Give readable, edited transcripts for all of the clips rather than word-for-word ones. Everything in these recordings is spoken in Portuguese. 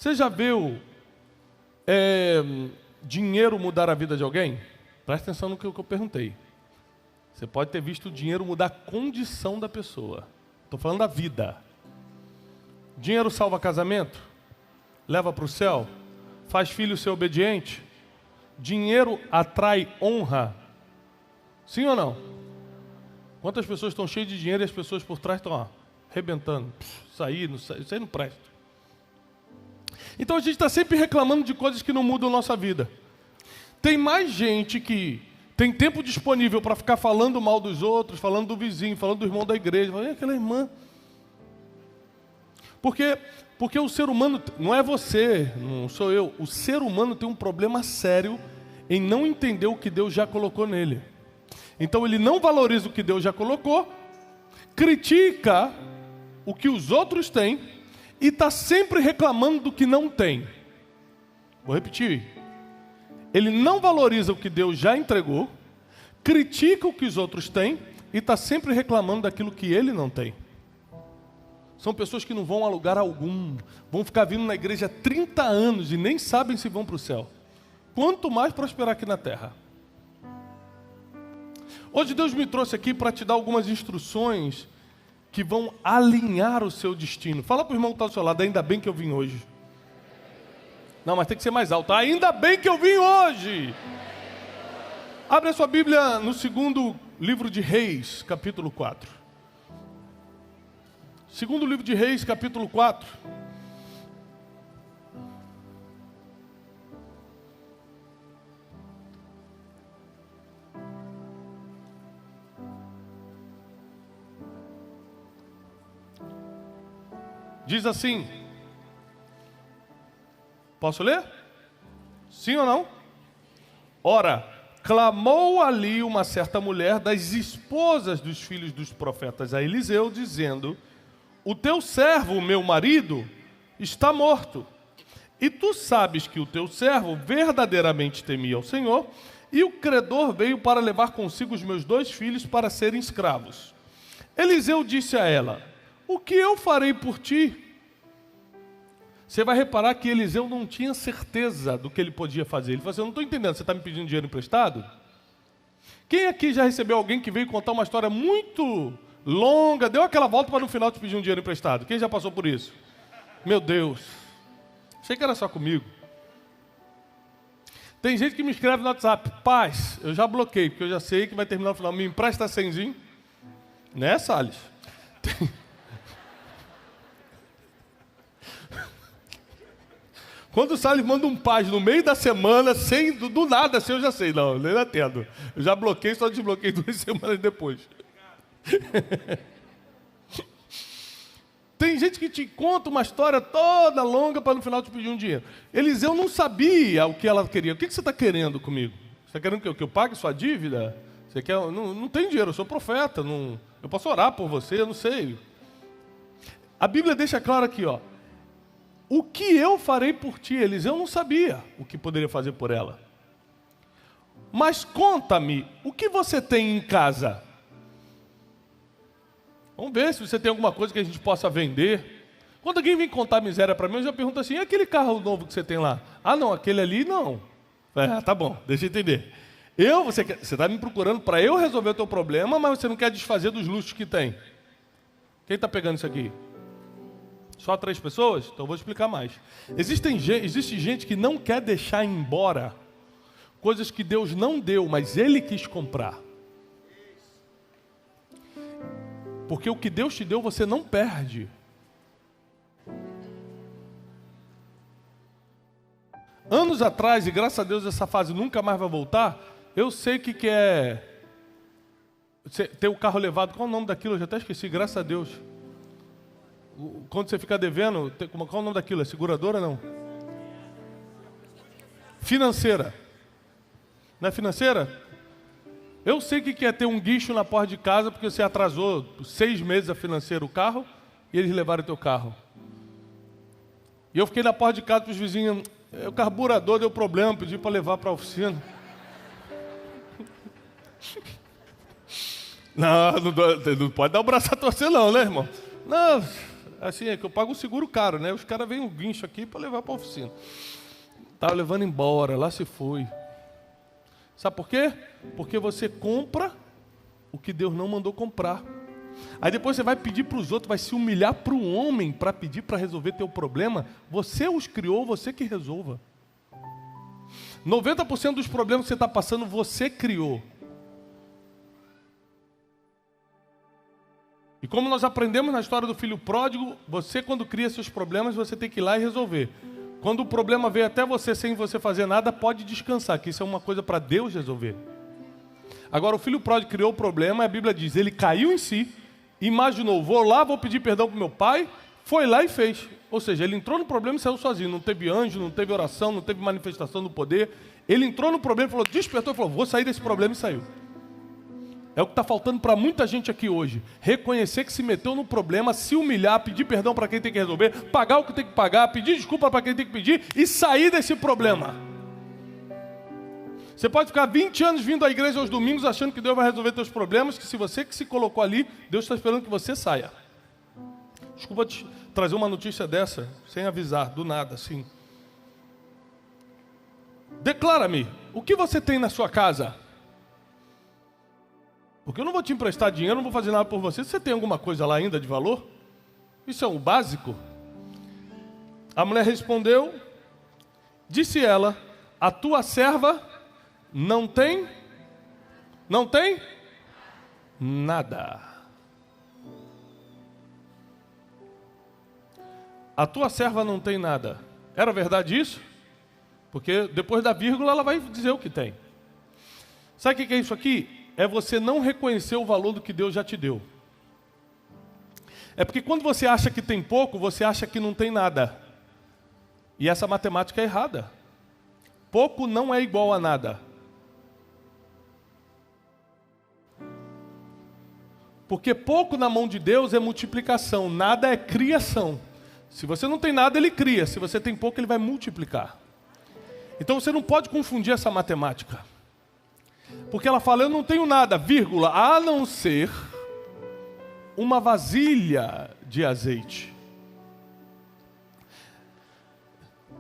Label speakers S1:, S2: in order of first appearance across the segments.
S1: Você já viu dinheiro mudar a vida de alguém? Presta atenção no que eu perguntei. Você pode ter visto o dinheiro mudar a condição da pessoa. Estou falando da vida. Dinheiro salva casamento? Leva para o céu? Faz filho ser obediente? Dinheiro atrai honra? Sim ou não? Quantas pessoas estão cheias de dinheiro e as pessoas por trás estão arrebentando? Isso aí não presta. Então a gente está sempre reclamando de coisas que não mudam a nossa vida. Tem mais gente que tem tempo disponível para ficar falando mal dos outros, falando do vizinho, falando do irmão da igreja, falando aquela irmã. Porque o ser humano, não é você, não sou eu, o ser humano tem um problema sério em não entender o que Deus já colocou nele. Então ele não valoriza o que Deus já colocou, critica o que os outros têm e está sempre reclamando do que não tem. Vou repetir. Ele não valoriza o que Deus já entregou, critica o que os outros têm e está sempre reclamando daquilo que ele não tem. São pessoas que não vão a lugar algum, vão ficar vindo na igreja há 30 anos e nem sabem se vão para o céu. Quanto mais prosperar aqui na terra. Hoje Deus me trouxe aqui para te dar algumas instruções que vão alinhar o seu destino. Fala para o irmão que está do seu lado, ainda bem que eu vim hoje. Não, mas tem que ser mais alto. Ainda bem que eu vim hoje. Abre a sua Bíblia no segundo livro de Reis, capítulo 4. Segundo livro de Reis, capítulo 4. Diz assim. Posso ler? Sim ou não? Ora, clamou ali uma certa mulher das esposas dos filhos dos profetas a Eliseu, dizendo: o teu servo, meu marido, está morto. E tu sabes que o teu servo verdadeiramente temia ao Senhor, e o credor veio para levar consigo os meus 2 filhos para serem escravos. Eliseu disse a ela: o que eu farei por ti? Você vai reparar que Eliseu não tinha certeza do que ele podia fazer. Ele falou assim: eu não estou entendendo, você está me pedindo dinheiro emprestado? Quem aqui já recebeu alguém que veio contar uma história muito longa, deu aquela volta para no final te pedir um dinheiro emprestado? Quem já passou por isso? Meu Deus, achei que era só comigo. Tem gente que me escreve no WhatsApp: paz, eu já bloqueei, porque eu já sei que vai terminar no final. Me empresta 100zinho? Né, Salles? Quando o Salles manda um paz no meio da semana, sem, do nada, assim, eu já sei. Não, eu nem atendo. Eu já bloqueei, só desbloqueei 2 semanas depois. Tem gente que te conta uma história toda longa para no final te pedir um dinheiro. Eliseu não sabia o que ela queria. O que você está querendo comigo? Você está querendo que eu pague sua dívida? Você quer? Não tem dinheiro, eu sou profeta. Não, eu posso orar por você, eu não sei. A Bíblia deixa claro aqui, ó. O que eu farei por ti? Eliseu não sabia o que poderia fazer por ela. Mas conta-me, o que você tem em casa? Vamos ver se você tem alguma coisa que a gente possa vender. Quando alguém vem contar miséria para mim, eu já pergunto assim: e aquele carro novo que você tem lá? Ah não, aquele ali não. Tá bom, deixa eu entender. Você está me procurando para eu resolver o teu problema, mas você não quer desfazer dos luxos que tem. Quem está pegando isso aqui? Só 3 pessoas? Então eu vou explicar mais. Existe gente que não quer deixar embora coisas que Deus não deu, mas Ele quis comprar. Porque o que Deus te deu, você não perde. Anos atrás, e graças a Deus essa fase nunca mais vai voltar, eu sei que é ter o carro levado. Qual é o nome daquilo? Eu já até esqueci, graças a Deus. Quando você fica devendo, qual é o nome daquilo? É seguradora, não? Financeira. Não é financeira? Eu sei que é ter um guincho na porta de casa porque você atrasou 6 meses a financeira o carro e eles levaram o teu carro. E eu fiquei na porta de casa para os vizinhos: o carburador deu problema, pedi para levar para a oficina. Não pode dar o braço a torcer não, né, irmão? Não, Assim, é que eu pago o seguro caro, né? Os caras vêm um guincho aqui para levar para a oficina. Estava levando embora, lá se foi. Sabe por quê? Porque você compra o que Deus não mandou comprar. Aí depois você vai pedir para os outros, vai se humilhar para o homem para pedir para resolver teu problema. Você os criou, você que resolva. 90% dos problemas que você está passando, você criou. E como nós aprendemos na história do filho pródigo, você quando cria seus problemas, você tem que ir lá e resolver. Quando o problema veio até você sem você fazer nada, pode descansar, que isso é uma coisa para Deus resolver. Agora o filho pródigo criou o problema, a Bíblia diz, ele caiu em si, imaginou, vou lá, vou pedir perdão para meu pai, foi lá e fez. Ou seja, ele entrou no problema e saiu sozinho, não teve anjo, não teve oração, não teve manifestação do poder. Ele entrou no problema, falou, despertou e falou, vou sair desse problema e saiu. É o que está faltando para muita gente aqui hoje. Reconhecer que se meteu no problema, se humilhar, pedir perdão para quem tem que resolver, pagar o que tem que pagar, pedir desculpa para quem tem que pedir e sair desse problema. Você pode ficar 20 anos vindo à igreja aos domingos achando que Deus vai resolver seus problemas, que se você que se colocou ali, Deus está esperando que você saia. Desculpa te trazer uma notícia dessa, sem avisar, do nada, assim. Declara-me, o que você tem na sua casa? Porque eu não vou te emprestar dinheiro, não vou fazer nada por você. Você tem alguma coisa lá ainda de valor? Isso é o básico. A mulher respondeu, disse ela, a tua serva não tem nada. A tua serva não tem nada. Era verdade isso? Porque depois da vírgula ela vai dizer o que tem. Sabe o que é isso aqui? É você não reconhecer o valor do que Deus já te deu. É porque quando você acha que tem pouco, você acha que não tem nada. E essa matemática é errada. Pouco não é igual a nada. Porque pouco na mão de Deus é multiplicação, nada é criação. Se você não tem nada, Ele cria. Se você tem pouco, Ele vai multiplicar. Então você não pode confundir essa matemática. Porque ela fala, eu não tenho nada, vírgula, a não ser uma vasilha de azeite.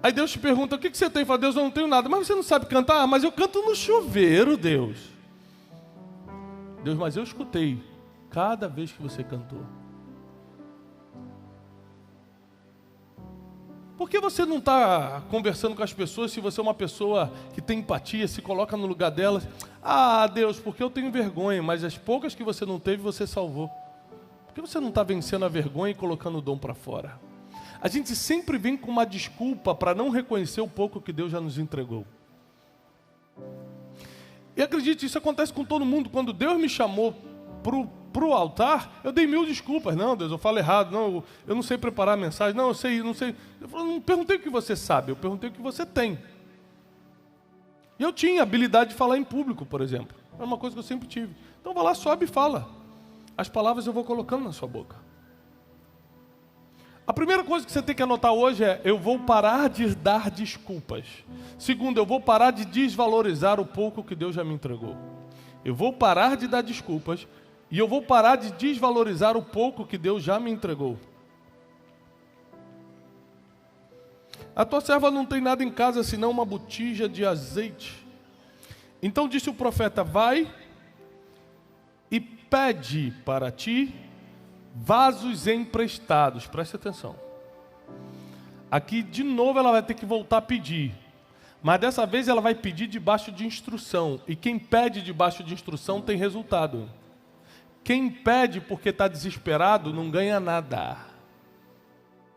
S1: Aí Deus te pergunta, o que você tem? Fala, Deus, eu não tenho nada. Mas você não sabe cantar? Ah, mas eu canto no chuveiro, Deus. Deus, mas eu escutei cada vez que você cantou. Por que você não está conversando com as pessoas se você é uma pessoa que tem empatia, se coloca no lugar delas? Ah, Deus, porque eu tenho vergonha, mas as poucas que você não teve, você salvou. Por que você não está vencendo a vergonha e colocando o dom para fora? A gente sempre vem com uma desculpa para não reconhecer o pouco que Deus já nos entregou. E acredite, isso acontece com todo mundo. Quando Deus me chamou para o altar, eu dei 1000 desculpas. Não, Deus, eu falo errado. Não, eu não sei preparar a mensagem. Não, eu não sei. Eu não perguntei o que você sabe, eu perguntei o que você tem. E eu tinha habilidade de falar em público, por exemplo. É uma coisa que eu sempre tive. Então vai lá, sobe e fala. As palavras eu vou colocando na sua boca. A primeira coisa que você tem que anotar hoje é, eu vou parar de dar desculpas. Segundo, eu vou parar de desvalorizar o pouco que Deus já me entregou. Eu vou parar de dar desculpas e eu vou parar de desvalorizar o pouco que Deus já me entregou. A tua serva não tem nada em casa senão uma botija de azeite. Então disse o profeta, vai e pede para ti vasos emprestados. Preste atenção. Aqui de novo ela vai ter que voltar a pedir. Mas dessa vez ela vai pedir debaixo de instrução. E quem pede debaixo de instrução tem resultado. Quem pede porque está desesperado não ganha nada.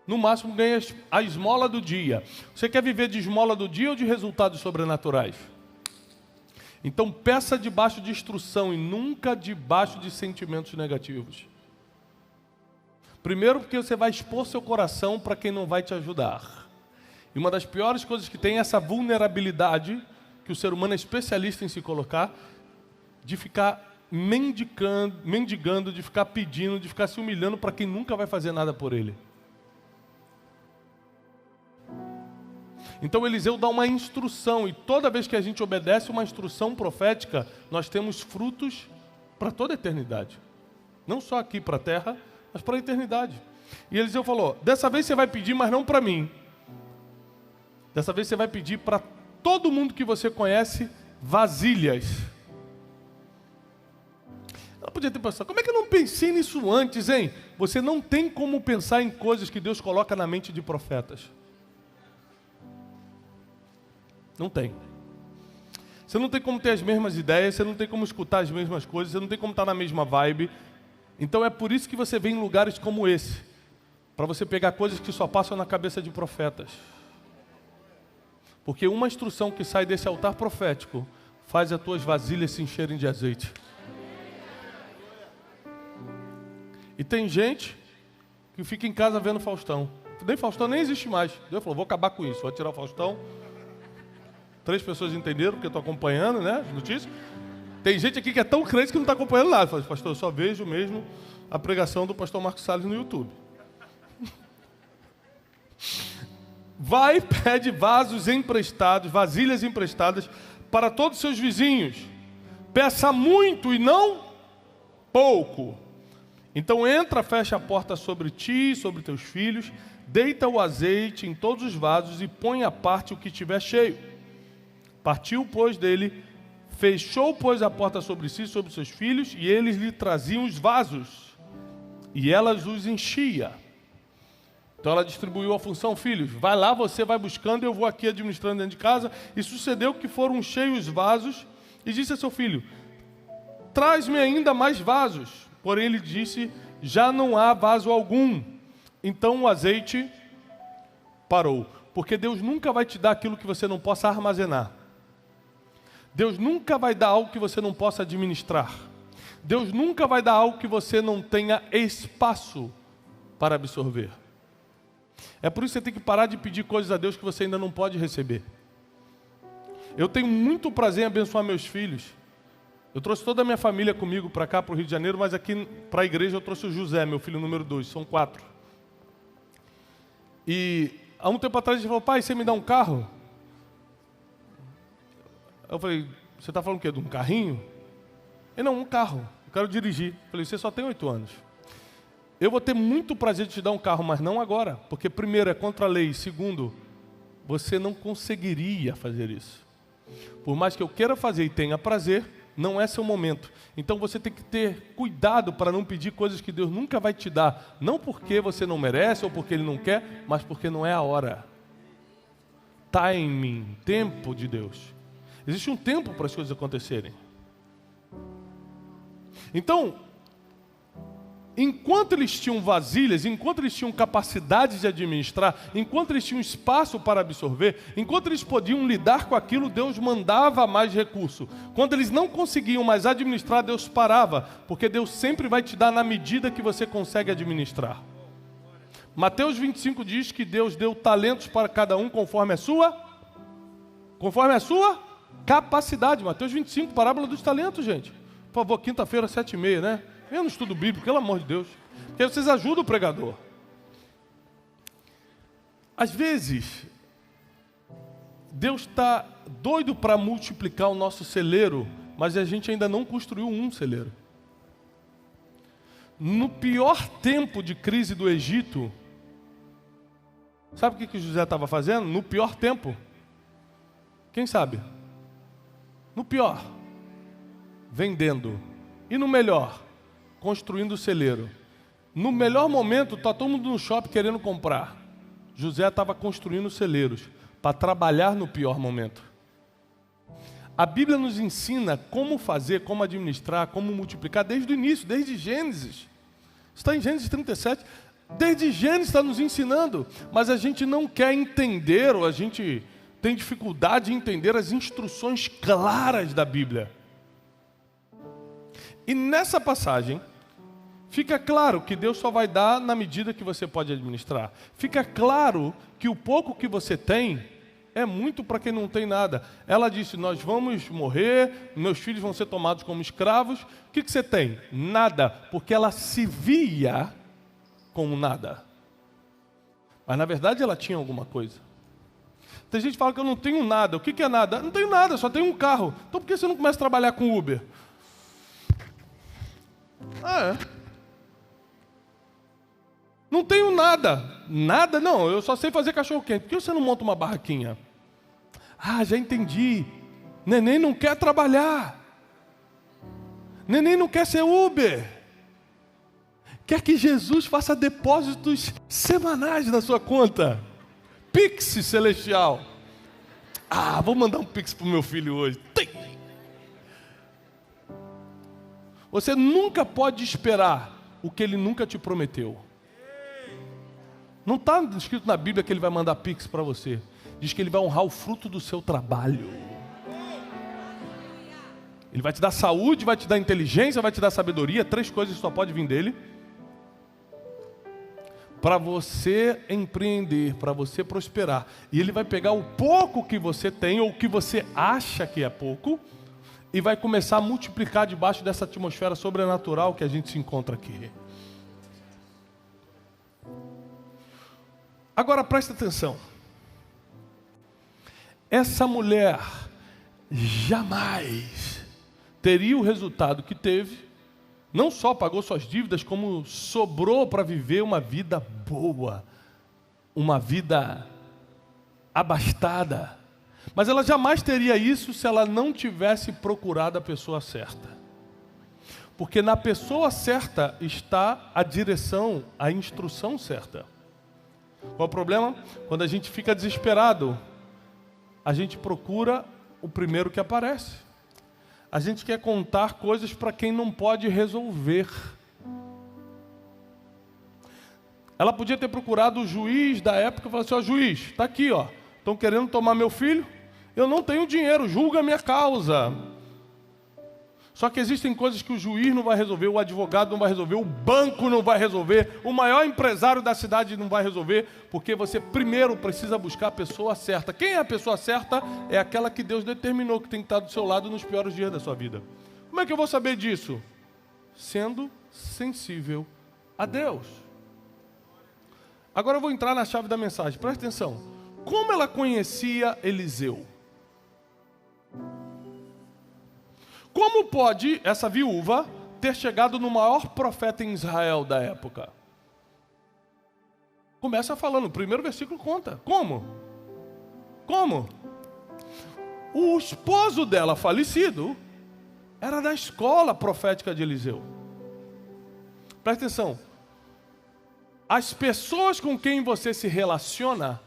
S1: No máximo ganha a esmola do dia. Você quer viver de esmola do dia ou de resultados sobrenaturais? Então peça debaixo de instrução e nunca debaixo de sentimentos negativos. Primeiro porque você vai expor seu coração para quem não vai te ajudar. E uma das piores coisas que tem é essa vulnerabilidade, que o ser humano é especialista em se colocar, de ficar mendigando, de ficar pedindo, de ficar se humilhando para quem nunca vai fazer nada por ele. Então Eliseu dá uma instrução, e toda vez que a gente obedece uma instrução profética, nós temos frutos para toda a eternidade. Não só aqui para a terra, mas para a eternidade. E Eliseu falou, dessa vez você vai pedir, mas não para mim. Dessa vez você vai pedir para todo mundo que você conhece vasilhas. Ela podia ter pensado, como é que eu não pensei nisso antes, hein? Você não tem como pensar em coisas que Deus coloca na mente de profetas. Não tem. Você não tem como ter as mesmas ideias, você não tem como escutar as mesmas coisas, você não tem como estar na mesma vibe. Então é por isso que você vem em lugares como esse, para você pegar coisas que só passam na cabeça de profetas. Porque uma instrução que sai desse altar profético faz as tuas vasilhas se encherem de azeite. E tem gente que fica em casa vendo Faustão. Nem Faustão nem existe mais. Deus falou, vou acabar com isso, vou tirar o Faustão. 3 pessoas entenderam, porque eu estou acompanhando, né, as notícias. Tem gente aqui que é tão crente que não está acompanhando nada. Fala, pastor, eu só vejo mesmo a pregação do pastor Marcos Salles no YouTube. Vai, pede vasos emprestados, vasilhas emprestadas para todos os seus vizinhos. Peça muito e não pouco. Então entra, fecha a porta sobre ti e sobre teus filhos, deita o azeite em todos os vasos e põe à parte o que estiver cheio. Partiu, pois, dele, fechou, pois, a porta sobre si e sobre seus filhos, e eles lhe traziam os vasos, e elas os enchia. Então ela distribuiu a função, filhos, vai lá, você vai buscando, eu vou aqui administrando dentro de casa. E sucedeu que foram cheios os vasos, e disse a seu filho, traz-me ainda mais vasos. Porém ele disse, já não há vaso algum. Então o azeite parou, porque Deus nunca vai te dar aquilo que você não possa armazenar. Deus nunca vai dar algo que você não possa administrar. Deus nunca vai dar algo que você não tenha espaço para absorver. É por isso que você tem que parar de pedir coisas a Deus que você ainda não pode receber. Eu tenho muito prazer em abençoar meus filhos. Eu trouxe toda a minha família comigo para cá, para o Rio de Janeiro, mas aqui para a igreja eu trouxe o José, meu filho número 2, são 4. E há um tempo atrás ele falou, pai, você me dá um carro? Eu falei, você está falando o quê? De um carrinho? Ele, não, um carro, eu quero dirigir. Eu falei, você só tem 8 anos. Eu vou ter muito prazer de te dar um carro, mas não agora. Porque primeiro, é contra a lei. Segundo, você não conseguiria fazer isso. Por mais que eu queira fazer e tenha prazer, não é seu momento. Então você tem que ter cuidado para não pedir coisas que Deus nunca vai te dar. Não porque você não merece ou porque Ele não quer, mas porque não é a hora. Timing, tempo de Deus. Existe um tempo para as coisas acontecerem. Então, enquanto eles tinham vasilhas, enquanto eles tinham capacidade de administrar, enquanto eles tinham espaço para absorver, enquanto eles podiam lidar com aquilo, Deus mandava mais recurso. Quando eles não conseguiam mais administrar, Deus parava, porque Deus sempre vai te dar na medida que você consegue administrar. Mateus 25 diz que Deus deu talentos para cada um conforme a sua capacidade. Mateus 25, parábola dos talentos, gente. Por favor, quinta-feira, 7h30, né? Venha no estudo bíblico, pelo amor de Deus. Porque vocês ajudam o pregador. Às vezes, Deus está doido para multiplicar o nosso celeiro, mas a gente ainda não construiu um celeiro. No pior tempo de crise do Egito, sabe o que José estava fazendo? No pior tempo. Quem sabe? No pior, vendendo. E no melhor, construindo o celeiro. No melhor momento, está todo mundo no shopping querendo comprar. José estava construindo celeiros para trabalhar no pior momento. A Bíblia nos ensina como fazer, como administrar, como multiplicar desde o início, desde Gênesis. Está em Gênesis 37. Desde Gênesis está nos ensinando, mas a gente não quer entender, ou a gente tem dificuldade em entender as instruções claras da Bíblia. E nessa passagem, fica claro que Deus só vai dar na medida que você pode administrar. Fica claro que o pouco que você tem é muito para quem não tem nada. Ela disse, nós vamos morrer, meus filhos vão ser tomados como escravos. O que você tem? Nada, porque ela se via como nada. Mas na verdade ela tinha alguma coisa. Tem gente que fala que eu não tenho nada. O que é nada? Não tenho nada, só tenho um carro. Então por que você não começa a trabalhar com Uber? Não tenho nada. Nada não, eu só sei fazer cachorro-quente. Por que você não monta uma barraquinha? Ah, já entendi. Neném não quer trabalhar. Neném não quer ser Uber. Quer que Jesus faça depósitos semanais na sua conta. Pix celestial. Ah, vou mandar um Pix para o meu filho hoje. Tem. Você nunca pode esperar o que ele nunca te prometeu. Não está escrito na Bíblia que ele vai mandar Pix para você. Diz que ele vai honrar o fruto do seu trabalho. Ele vai te dar saúde, vai te dar inteligência, vai te dar sabedoria. 3 coisas que só pode vir dele. Para você empreender, para você prosperar. E ele vai pegar o pouco que você tem, ou que você acha que é pouco, e vai começar a multiplicar debaixo dessa atmosfera sobrenatural que a gente se encontra aqui. Agora presta atenção. Essa mulher jamais teria o resultado que teve. Não só pagou suas dívidas, como sobrou para viver uma vida boa, uma vida abastada. Mas ela jamais teria isso se ela não tivesse procurado a pessoa certa. Porque na pessoa certa está a direção, a instrução certa. Qual é o problema? Quando a gente fica desesperado, a gente procura o primeiro que aparece. A gente quer contar coisas para quem não pode resolver. Ela podia ter procurado o juiz da época e falado assim: ó, juiz, está aqui, ó, estão querendo tomar meu filho, eu não tenho dinheiro, julga a minha causa. Só que existem coisas que o juiz não vai resolver, o advogado não vai resolver, o banco não vai resolver, o maior empresário da cidade não vai resolver, porque você primeiro precisa buscar a pessoa certa. Quem é a pessoa certa? É aquela que Deus determinou que tem que estar do seu lado nos piores dias da sua vida. Como é que eu vou saber disso? Sendo sensível a Deus. Agora eu vou entrar na chave da mensagem, presta atenção. Como ela conhecia Eliseu? Como pode essa viúva ter chegado no maior profeta em Israel da época? Começa falando, o primeiro versículo conta. Como? Como? O esposo dela, falecido, era da escola profética de Eliseu. Presta atenção. As pessoas com quem você se relaciona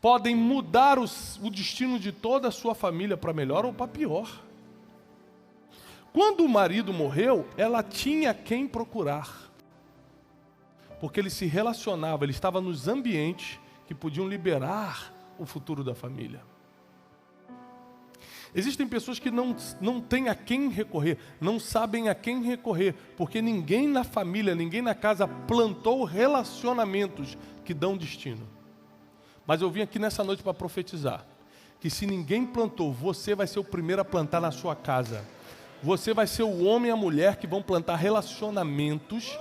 S1: podem mudar o destino de toda a sua família para melhor ou para pior. Quando o marido morreu, ela tinha quem procurar. Porque ele se relacionava, ele estava nos ambientes que podiam liberar o futuro da família. Existem pessoas que não têm a quem recorrer, não sabem a quem recorrer, porque ninguém na família, ninguém na casa plantou relacionamentos que dão destino. Mas eu vim aqui nessa noite para profetizar, que se ninguém plantou, você vai ser o primeiro a plantar na sua casa. Você vai ser o homem e a mulher que vão plantar relacionamentos,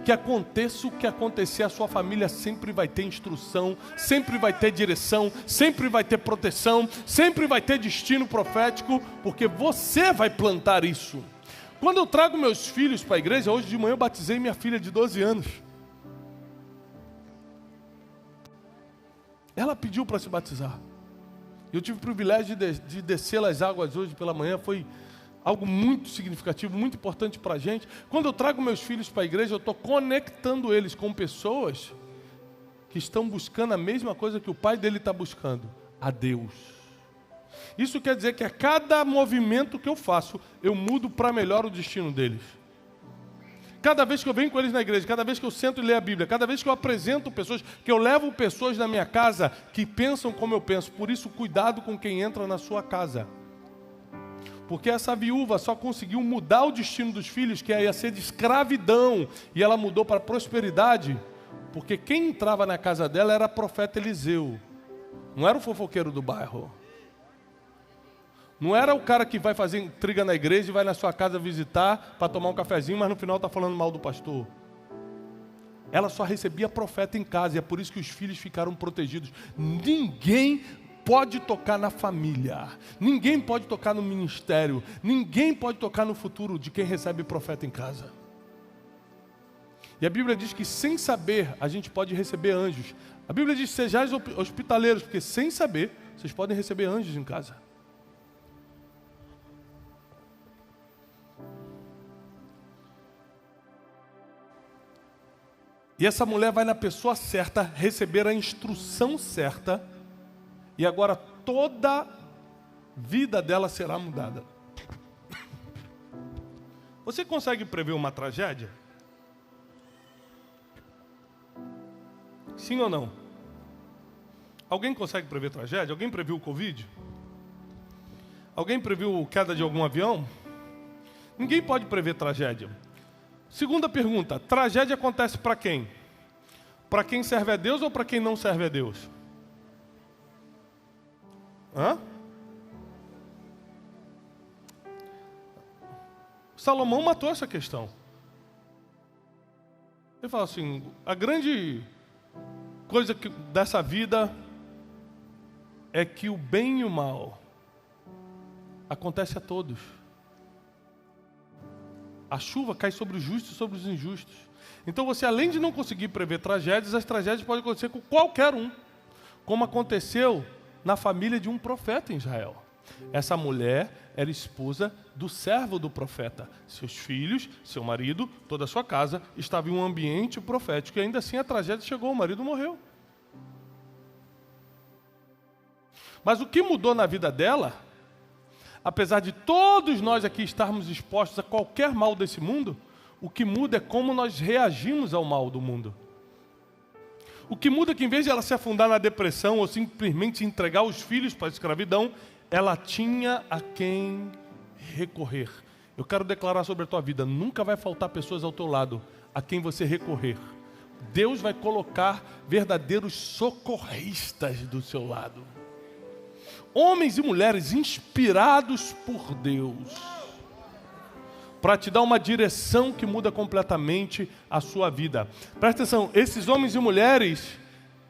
S1: que aconteça o que acontecer, a sua família sempre vai ter instrução, sempre vai ter direção, sempre vai ter proteção, sempre vai ter destino profético, porque você vai plantar isso. Quando eu trago meus filhos para a igreja, hoje de manhã eu batizei minha filha de 12 anos. Ela pediu para se batizar. Eu tive o privilégio de descer as águas hoje pela manhã, foi algo muito significativo, muito importante para a gente. Quando eu trago meus filhos para a igreja, eu estou conectando eles com pessoas que estão buscando a mesma coisa que o pai dele está buscando, a Deus. Isso quer dizer que a cada movimento que eu faço, eu mudo para melhor o destino deles. Cada vez que eu venho com eles na igreja, cada vez que eu sento e leio a Bíblia, cada vez que eu apresento pessoas, que eu levo pessoas na minha casa que pensam como eu penso. Por isso, cuidado com quem entra na sua casa. Porque essa viúva só conseguiu mudar o destino dos filhos, que ia ser de escravidão, e ela mudou para prosperidade, porque quem entrava na casa dela era o profeta Eliseu, não era o fofoqueiro do bairro, não era o cara que vai fazer intriga na igreja e vai na sua casa visitar para tomar um cafezinho, mas no final está falando mal do pastor. Ela só recebia profeta em casa, e é por isso que os filhos ficaram protegidos. Ninguém pode tocar na família, ninguém pode tocar no ministério, ninguém pode tocar no futuro de quem recebe profeta em casa. E a Bíblia diz que sem saber a gente pode receber anjos. A Bíblia diz: sejais hospitaleiros, porque sem saber vocês podem receber anjos em casa. E essa mulher vai na pessoa certa, receber a instrução certa, e agora toda a vida dela será mudada. Você consegue prever uma tragédia? Sim ou não? Alguém consegue prever tragédia? Alguém previu o Covid? Alguém previu queda de algum avião? Ninguém pode prever tragédia. Segunda pergunta: tragédia acontece para quem? Para quem serve a Deus ou para quem não serve a Deus? Hã? Salomão matou essa questão. Ele fala assim: a grande coisa dessa vida é que o bem e o mal acontece a todos. A chuva cai sobre os justos e sobre os injustos. Então você, além de não conseguir prever tragédias, as tragédias podem acontecer com qualquer um, como aconteceu na família de um profeta em Israel. Essa mulher era esposa do servo do profeta. Seus filhos, seu marido, toda a sua casa estava em um ambiente profético. E ainda assim a tragédia chegou, o marido morreu. Mas o que mudou na vida dela, apesar de todos nós aqui estarmos expostos a qualquer mal desse mundo, o que muda é como nós reagimos ao mal do mundo. O que muda é que, em vez de ela se afundar na depressão ou simplesmente entregar os filhos para a escravidão, ela tinha a quem recorrer. Eu quero declarar sobre a tua vida: nunca vai faltar pessoas ao teu lado a quem você recorrer. Deus vai colocar verdadeiros socorristas do seu lado. Homens e mulheres inspirados por Deus, para te dar uma direção que muda completamente a sua vida. Presta atenção: esses homens e mulheres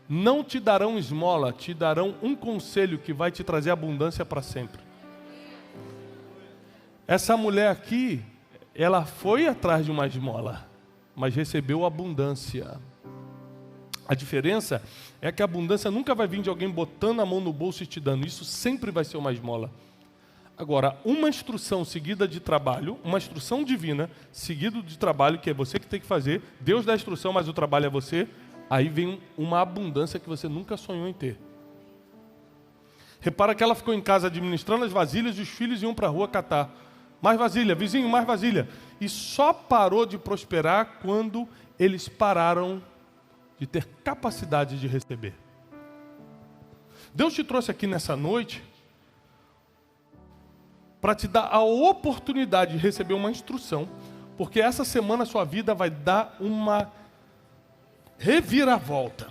S1: não te darão esmola, te darão um conselho que vai te trazer abundância para sempre. Essa mulher aqui, ela foi atrás de uma esmola, mas recebeu abundância. A diferença é que a abundância nunca vai vir de alguém botando a mão no bolso e te dando. Isso sempre vai ser uma esmola. Agora, uma instrução seguida de trabalho, uma instrução divina seguida de trabalho, que é você que tem que fazer, Deus dá a instrução, mas o trabalho é você, aí vem uma abundância que você nunca sonhou em ter. Repara que ela ficou em casa administrando as vasilhas e os filhos iam para a rua catar. Mais vasilha, vizinho, mais vasilha. E só parou de prosperar quando eles pararam de ter capacidade de receber. Deus te trouxe aqui nessa noite para te dar a oportunidade de receber uma instrução, porque essa semana a sua vida vai dar uma reviravolta.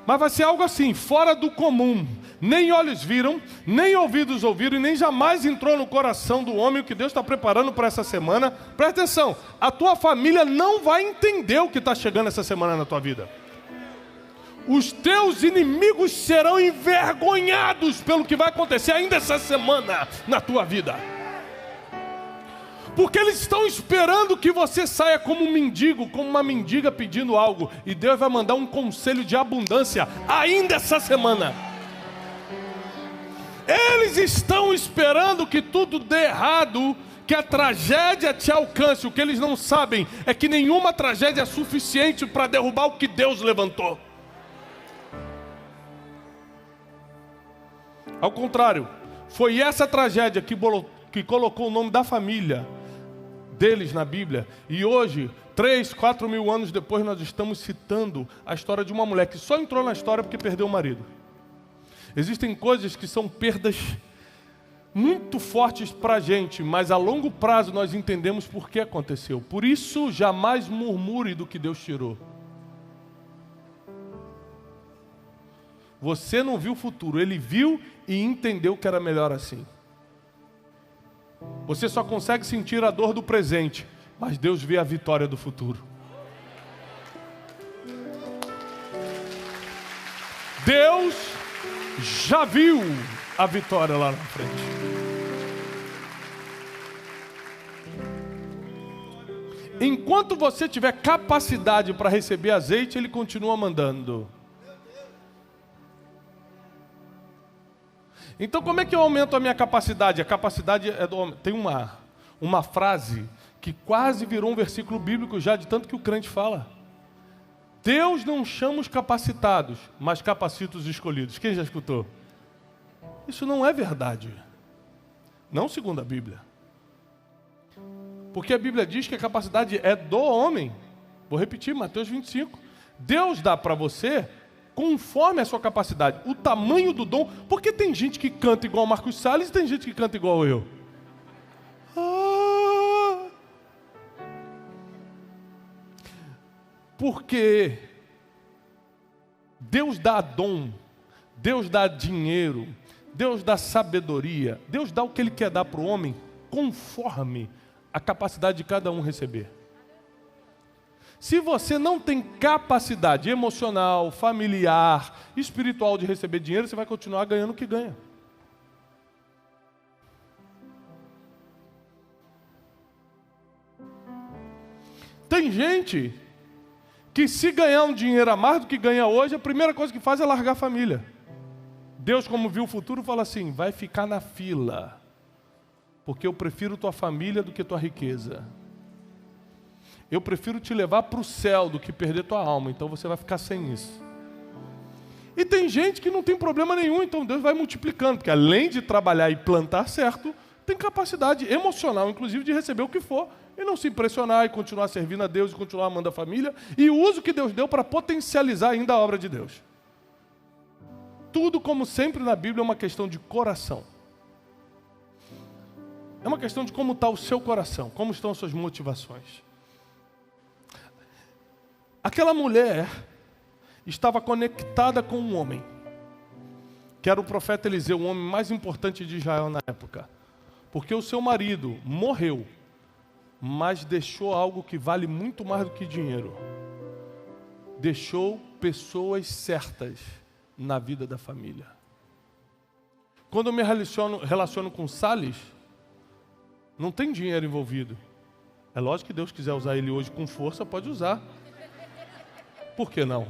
S1: Mas vai ser algo assim, fora do comum. Nem olhos viram, nem ouvidos ouviram, e nem jamais entrou no coração do homem o que Deus está preparando para essa semana. Presta atenção, a tua família não vai entender o que está chegando essa semana na tua vida. Os teus inimigos serão envergonhados pelo que vai acontecer ainda essa semana na tua vida. Porque eles estão esperando que você saia como um mendigo, como uma mendiga pedindo algo. E Deus vai mandar um conselho de abundância ainda essa semana. Eles estão esperando que tudo dê errado, que a tragédia te alcance. O que eles não sabem é que nenhuma tragédia é suficiente para derrubar o que Deus levantou. Ao contrário, foi essa tragédia que colocou o nome da família deles na Bíblia. E hoje, 3, 4 mil anos depois, nós estamos citando a história de uma mulher que só entrou na história porque perdeu o marido. Existem coisas que são perdas muito fortes para a gente, mas a longo prazo nós entendemos por que aconteceu. Por isso, jamais murmure do que Deus tirou. Você não viu o futuro, ele viu e entendeu que era melhor assim. Você só consegue sentir a dor do presente, mas Deus vê a vitória do futuro. Deus já viu a vitória lá na frente. Enquanto você tiver capacidade para receber azeite, ele continua mandando. Então como é que eu aumento a minha capacidade? A capacidade é do homem. Tem uma frase que quase virou um versículo bíblico já, de tanto que o crente fala. Deus não chama os capacitados, mas capacita os escolhidos. Quem já escutou? Isso não é verdade. Não segundo a Bíblia. Porque a Bíblia diz que a capacidade é do homem. Vou repetir, Mateus 25. Deus dá para você conforme a sua capacidade, o tamanho do dom. Porque tem gente que canta igual Marcos Salles e tem gente que canta igual eu. Porque Deus dá dom, Deus dá dinheiro, Deus dá sabedoria, Deus dá o que Ele quer dar para o homem, conforme a capacidade de cada um receber. Se você não tem capacidade emocional, familiar, espiritual de receber dinheiro, você vai continuar ganhando o que ganha. Tem gente que se ganhar um dinheiro a mais do que ganha hoje, a primeira coisa que faz é largar a família. Deus, como viu o futuro, fala assim: vai ficar na fila, porque eu prefiro tua família do que tua riqueza. Eu prefiro te levar para o céu do que perder tua alma, então você vai ficar sem isso. E tem gente que não tem problema nenhum, então Deus vai multiplicando, porque além de trabalhar e plantar certo, tem capacidade emocional, inclusive, de receber o que for, e não se impressionar e continuar servindo a Deus e continuar amando a família, e o uso que Deus deu para potencializar ainda a obra de Deus. Tudo, como sempre na Bíblia, é uma questão de coração. É uma questão de como está o seu coração, como estão as suas motivações. Aquela mulher estava conectada com um homem, que era o profeta Eliseu, o homem mais importante de Israel na época. Porque o seu marido morreu, mas deixou algo que vale muito mais do que dinheiro. Deixou pessoas certas na vida da família. Quando eu me relaciono com Salles, não tem dinheiro envolvido. É lógico que Deus quiser usar ele hoje com força, pode usar. Por que não?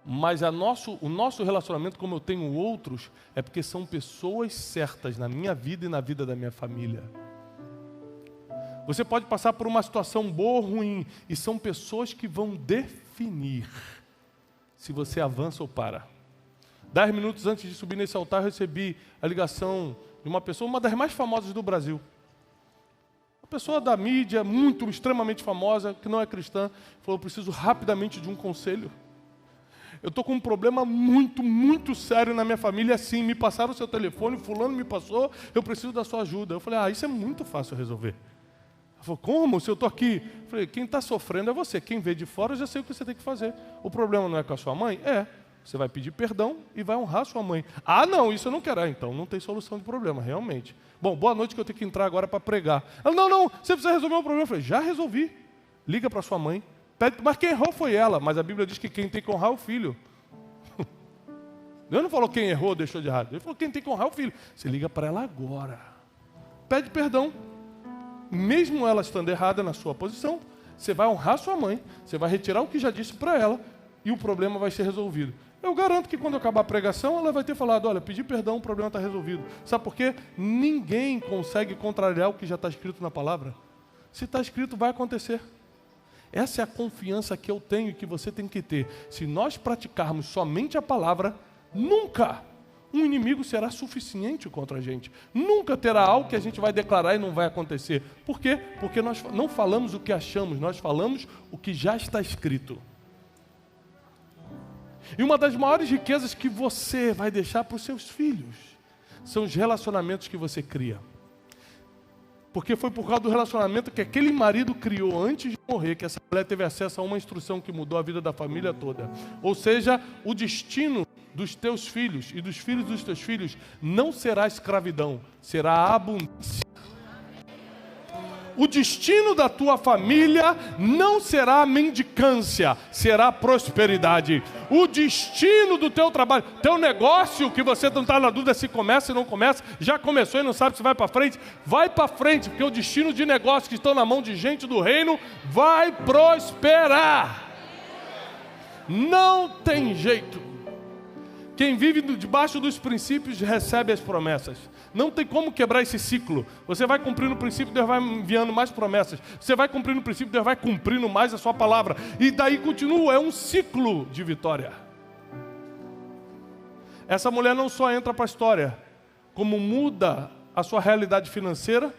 S1: Mas o nosso relacionamento, como eu tenho outros, é porque são pessoas certas na minha vida e na vida da minha família. Você pode passar por uma situação boa ou ruim, e são pessoas que vão definir se você avança ou para. 10 minutos antes de subir nesse altar, eu recebi a ligação de uma pessoa, uma das mais famosas do Brasil. Uma pessoa da mídia, extremamente famosa, que não é cristã, falou: preciso rapidamente de um conselho. Eu estou com um problema muito sério na minha família, assim, me passaram o seu telefone, fulano me passou, eu preciso da sua ajuda. Eu falei: isso é muito fácil resolver. Ela falou: como? Se eu estou aqui? Eu falei: quem está sofrendo é você, quem vê de fora eu já sei o que você tem que fazer. O problema não é com a sua mãe? Você vai pedir perdão e vai honrar a sua mãe. Não, isso eu não quero. Então não tem solução de problema, realmente. Bom, boa noite, que eu tenho que entrar agora para pregar. Ela: não, você precisa resolver o problema. Eu falei: já resolvi. Liga para sua mãe. Pede, mas quem errou foi ela. Mas a Bíblia diz que quem tem que honrar é o filho. Deus não falou quem errou, deixou de errado. Ele falou quem tem que honrar é o filho. Você liga para ela agora. Pede perdão. Mesmo ela estando errada na sua posição, você vai honrar sua mãe, você vai retirar o que já disse para ela e o problema vai ser resolvido. Eu garanto que quando acabar a pregação, ela vai ter falado: olha, pedi perdão, o problema está resolvido. Sabe por quê? Ninguém consegue contrariar o que já está escrito na palavra. Se está escrito, vai acontecer. Essa é a confiança que eu tenho e que você tem que ter. Se nós praticarmos somente a palavra, nunca um inimigo será suficiente contra a gente. Nunca terá algo que a gente vai declarar e não vai acontecer. Por quê? Porque nós não falamos o que achamos, nós falamos o que já está escrito. E uma das maiores riquezas que você vai deixar para os seus filhos são os relacionamentos que você cria. Porque foi por causa do relacionamento que aquele marido criou antes de morrer, que essa mulher teve acesso a uma instrução que mudou a vida da família toda. Ou seja, o destino dos teus filhos e dos filhos dos teus filhos não será escravidão, será abundância. O destino da tua família não será mendicância, será prosperidade. O destino do teu trabalho, teu negócio, que você não está na dúvida se começa ou não começa, já começou e não sabe se vai para frente, porque o destino de negócios que estão na mão de gente do reino vai prosperar. Não tem jeito. Quem vive debaixo dos princípios recebe as promessas. Não tem como quebrar esse ciclo. Você vai cumprindo o princípio, Deus vai enviando mais promessas. Você vai cumprindo o princípio, Deus vai cumprindo mais a sua palavra. E daí continua, é um ciclo de vitória. Essa mulher não só entra para a história, como muda a sua realidade financeira,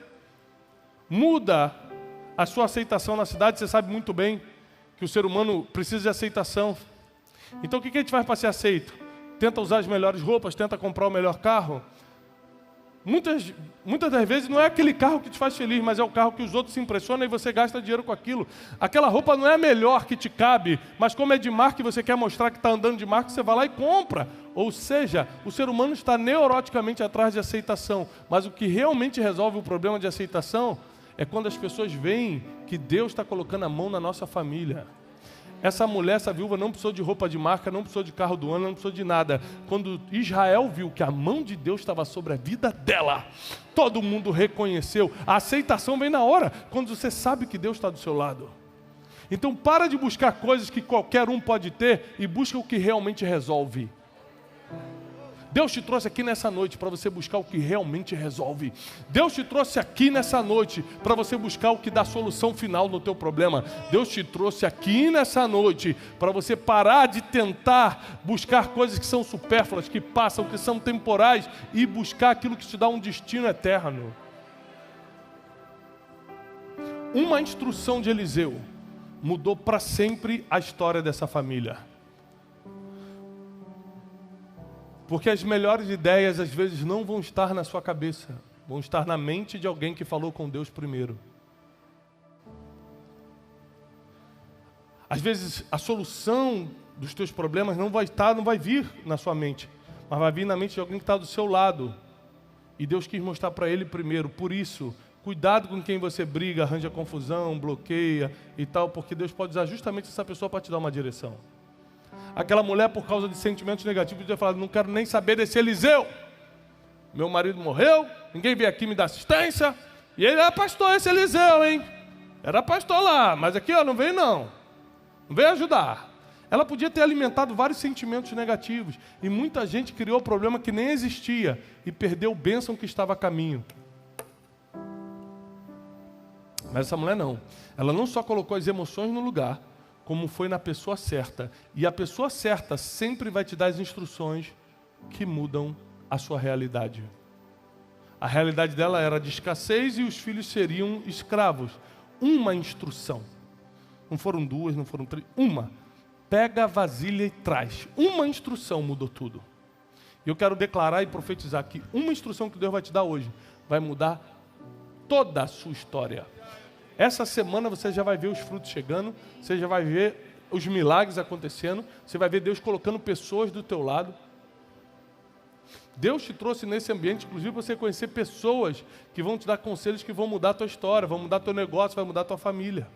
S1: muda a sua aceitação na cidade. Você sabe muito bem que o ser humano precisa de aceitação. Então o que a gente faz para ser aceito? Tenta usar as melhores roupas, tenta comprar o melhor carro. Muitas das vezes não é aquele carro que te faz feliz, mas é o carro que os outros se impressionam e você gasta dinheiro com aquilo. Aquela roupa não é a melhor que te cabe, mas como é de marca e você quer mostrar que está andando de marca, você vai lá e compra. Ou seja, o ser humano está neuroticamente atrás de aceitação. Mas o que realmente resolve o problema de aceitação é quando as pessoas veem que Deus está colocando a mão na nossa família. Essa mulher, essa viúva, não precisou de roupa de marca, não precisou de carro do ano, não precisou de nada. Quando Israel viu que a mão de Deus estava sobre a vida dela, todo mundo reconheceu. A aceitação vem na hora, quando você sabe que Deus está do seu lado. Então para de buscar coisas que qualquer um pode ter e busca o que realmente resolve. Deus te trouxe aqui nessa noite para você buscar o que realmente resolve. Deus te trouxe aqui nessa noite para você buscar o que dá solução final no teu problema. Deus te trouxe aqui nessa noite para você parar de tentar buscar coisas que são supérfluas, que passam, que são temporais e buscar aquilo que te dá um destino eterno. Uma instrução de Eliseu mudou para sempre a história dessa família. Porque as melhores ideias às vezes não vão estar na sua cabeça, vão estar na mente de alguém que falou com Deus primeiro. Às vezes a solução dos teus problemas não vai vir na sua mente, mas vai vir na mente de alguém que está do seu lado. E Deus quis mostrar para ele primeiro. Por isso, cuidado com quem você briga, arranja confusão, bloqueia e tal, porque Deus pode usar justamente essa pessoa para te dar uma direção. Aquela mulher, por causa de sentimentos negativos, podia falar: não quero nem saber desse Eliseu. Meu marido morreu, ninguém veio aqui me dar assistência. E ele era pastor, esse Eliseu, hein? Era pastor lá, mas aqui ó, não veio não. Não veio ajudar. Ela podia ter alimentado vários sentimentos negativos. E muita gente criou problema que nem existia e perdeu o bênção que estava a caminho. Mas essa mulher não. Ela não só colocou as emoções no lugar, como foi na pessoa certa. E a pessoa certa sempre vai te dar as instruções que mudam a sua realidade. A realidade dela era de escassez e os filhos seriam escravos. Uma instrução. Não foram duas, não foram três. Uma. Pega a vasilha e traz. Uma instrução mudou tudo. E eu quero declarar e profetizar que uma instrução que Deus vai te dar hoje vai mudar toda a sua história. Essa semana você já vai ver os frutos chegando, você já vai ver os milagres acontecendo, você vai ver Deus colocando pessoas do teu lado. Deus te trouxe nesse ambiente, inclusive, para você conhecer pessoas que vão te dar conselhos que vão mudar a tua história, vão mudar teu negócio, vai mudar a tua família.